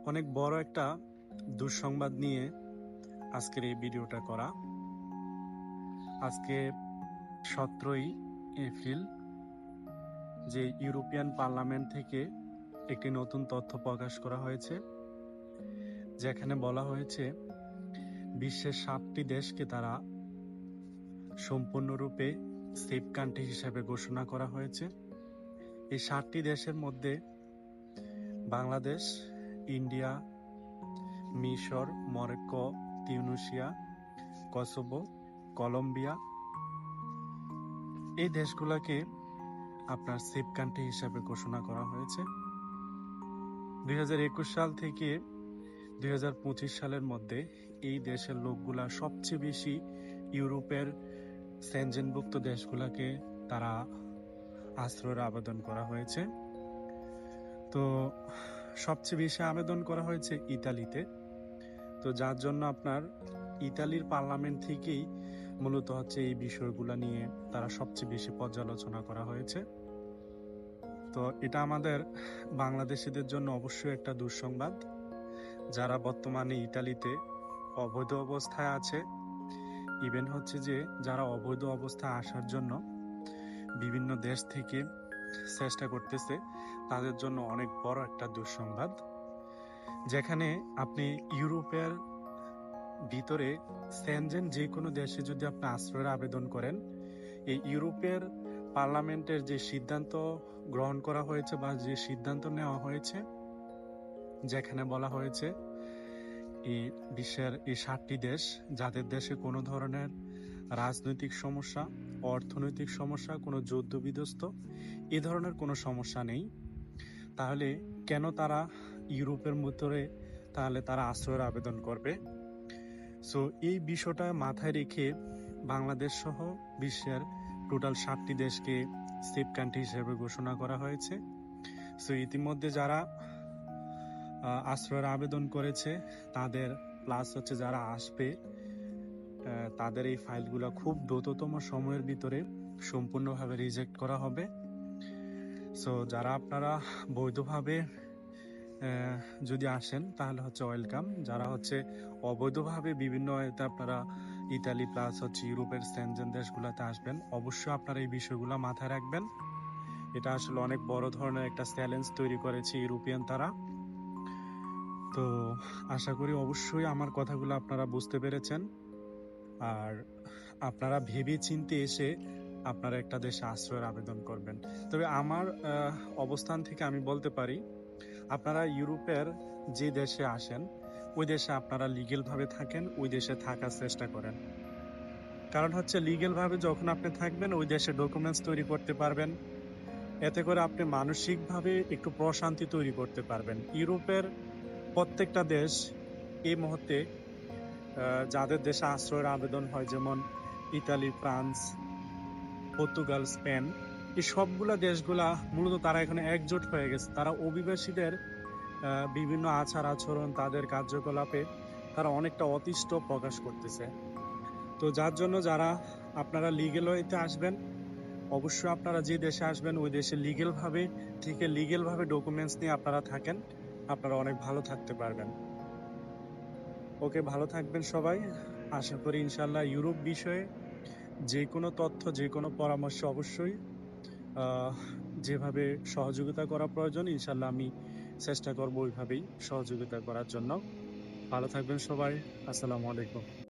অনেক বড় একটা দুঃসংবাদ নিয়ে আজকের এই ভিডিওটা করা। আজকে 17ই এপ্রিল যে ইউরোপিয়ান পার্লামেন্ট থেকে একটি নতুন তথ্য প্রকাশ করা হয়েছে, যেখানে বলা হয়েছে বিশ্বের 7টি দেশকে তারা সম্পূর্ণরূপে সেফ কান্ট্রি হিসেবে ঘোষণা করা হয়েছে। এই 7টি দেশের মধ্যে বাংলাদেশ, ইন্ডিয়া, মিশর, মরক্কো, তিউনিসিয়া, কসোভো, কলম্বিয়া, এই দেশগুলোকে আপনার সেফ কান্ট্রি হিসাবে ঘোষণা করা হয়েছে। 2021 সাল থেকে 2025 সালের মধ্যে এই দেশের লোকগুলা সবচেয়ে বেশি ইউরোপের সেনজেনভুক্ত দেশগুলোকে তারা আশ্রয়ের আবেদন করা হয়েছে। তো সবচেয়ে বেশি আবেদন করা হয়েছে ইতালিতে। তো যার জন্য আপনার ইতালির পার্লামেন্ট থেকেই মূলত হচ্ছে এই বিষয়গুলো নিয়ে তারা সবচেয়ে বেশি পর্যালোচনা করা হয়েছে। তো এটা আমাদের বাংলাদেশিদের জন্য অবশ্যই একটা দুঃসংবাদ, যারা বর্তমানে ইতালিতে অবৈধ অবস্থায় আছে। ইভেন হচ্ছে যে যারা অবৈধ অবস্থায় আসার জন্য বিভিন্ন দেশ থেকে চেষ্টা করতেছে, তাদের জন্য অনেক বড় একটা দুঃসংবাদ। যেখানে আপনি ইউরোপের ভিতরে সেনজেন যে কোনো দেশে যদি আপনি আশ্রয়ের আবেদন করেন, এই ইউরোপের পার্লামেন্টের যে সিদ্ধান্ত গ্রহণ করা হয়েছে বা যে সিদ্ধান্ত নেওয়া হয়েছে, যেখানে বলা হয়েছে এই বিশ্বের এই 7টি দেশ, যাদের দেশে কোনো ধরনের রাজনৈতিক সমস্যা, অর্থনৈতিক সমস্যা, কোনো যুদ্ধ বিধ্বস্ত এ ধরনের কোনো সমস্যা নেই, তাহলে কেন তারা ইউরোপের ভিতরে তাহলে তারা আশ্রয়ের আবেদন করবে? সো এই বিষয়টা মাথায় রেখে বাংলাদেশ সহ বিশ্বের টোটাল 7টি দেশকে সেফ কান্ট্রি হিসেবে ঘোষণা করা হয়েছে। সো ইতিমধ্যে যারা আশ্রয়ের আবেদন করেছে তাদের, প্লাস হচ্ছে যারা আসবে, তাদের এই ফাইলগুলো খুব দ্রুততম সময়ের ভিতরে সম্পূর্ণভাবে রিজেক্ট করা হবে। সো যারা আপনারা বৈধভাবে যদি আসেন তাহলে হচ্ছে ওয়েলকাম। যারা হচ্ছে অবৈধভাবে বিভিন্ন আপনারা ইতালি প্লাস হচ্ছে ইউরোপের সেনজেন দেশগুলোতে আসবেন, অবশ্যই আপনারা এই বিষয়গুলো মাথায় রাখবেন। এটা আসলে অনেক বড় ধরনের একটা চ্যালেঞ্জ তৈরি করেছে ইউরোপিয়ান তারা। তো আশা করি অবশ্যই আমার কথাগুলো আপনারা বুঝতে পেরেছেন, আর আপনারা ভেবে চিন্তে এসে আপনারা একটা দেশে আশ্রয়ের আবেদন করবেন। তবে আমার অবস্থান থেকে আমি বলতে পারি, আপনারা ইউরোপের যে দেশে আসেন ওই দেশে আপনারা লিগেল ভাবে থাকেন, ওই দেশে থাকার চেষ্টা করেন। কারণ হচ্ছে লিগেল ভাবে যখন আপনি থাকবেন ওই দেশে ডকুমেন্টস তৈরি করতে পারবেন, এতে করে আপনি মানসিকভাবে একটু প্রশান্তি তৈরি করতে পারবেন। ইউরোপের প্রত্যেকটা দেশ এই মুহূর্তে যাদের দেশে আশ্রয়ের আবেদন হয়, যেমন ইতালি, ফ্রান্স, পর্তুগাল, স্পেন, এই সবগুলা দেশগুলা মূলত তারা এখানে একজোট হয়ে গেছে। তারা অভিবাসীদের বিভিন্ন আচার আচরণ, তাদের কার্যকলাপে তারা অনেকটা অতিষ্ঠ প্রকাশ করতেছে। তো যার জন্য যারা আপনারা লিগেল ওয়েতে আসবেন, অবশ্যই আপনারা যে দেশে আসবেন ওই দেশে লিগেল ভাবে ডকুমেন্টস নিয়ে আপনারা থাকেন, আপনারা অনেক ভালো থাকতে পারবেন। ওকে, ভালো থাকবেন সবাই। আশা করি ইনশাল্লাহ ইউরোপ বিষয়ে যে কোনো তথ্য, যে কোনো পরামর্শ অবশ্যই যেভাবে সহযোগিতা করা প্রয়োজন ইনশাল্লাহ আমি চেষ্টা করবো ওইভাবেই সহযোগিতা করার জন্য। ভালো থাকবেন সবাই। আসসালামু আলাইকুম।